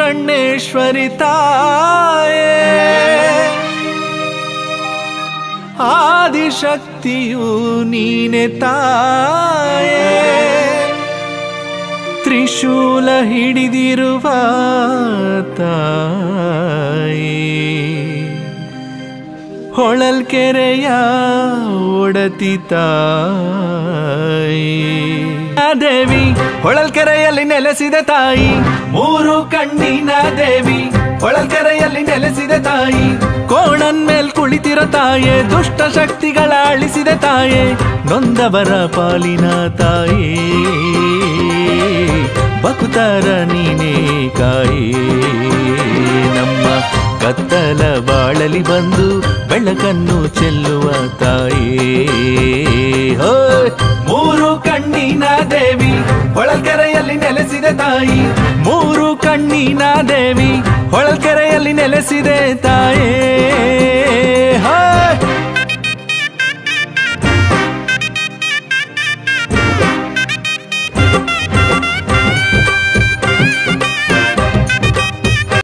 ಅನ್ನಪೂರ್ಣೇಶ್ವರಿ ತಾಯೇ ಆದಿಶಕ್ತಿಯು ನೀನೆ ತಾಯೇ ತ್ರಿಶೂಲ ಹಿಡಿದಿರುವ ತಾಯಿ ಹೊಳಲ್ಕೆರೆಯ ಒಡತಿ ತಾಯಿ ದೇವಿ ಹೊಳಲ್ಕೆರೆಯಲ್ಲಿ ನೆಲೆಸಿದ ತಾಯಿ ಮೂರು ಕಣ್ಣಿನ ದೇವಿ ಹೊಳಲ್ಕೆರೆಯಲ್ಲಿ ನೆಲೆಸಿದ ತಾಯಿ ಕೋಣನ್ ಮೇಲ್ ಕುಳಿತಿರೋ ತಾಯೇ ದುಷ್ಟ ಶಕ್ತಿಗಳ ಅಳಿಸಿದ ತಾಯೇ ನೊಂದವರ ಪಾಲಿನ ತಾಯಿ ಭಕ್ತರ ನೀನೇ ಕಾಯೇ ನಮ್ಮ ಕತ್ತಲ ಬಾಳಲಿ ಬಂದು ಬೆಳಕನ್ನು ಚೆಲ್ಲುವ ತಾಯೇ ಮೂರು ಕಣ್ಣಿನ ದೇವಿ ಹೊಳಲ್ಕೆರೆಯಲ್ಲಿ ನೆಲೆಸಿದ ತಾಯಿ ಮೂರು ಕಣ್ಣಿನ ದೇವಿ ಹೊಳಲ್ಕೆರೆಯಲ್ಲಿ ನೆಲೆಸಿದೆ ತಾಯೇ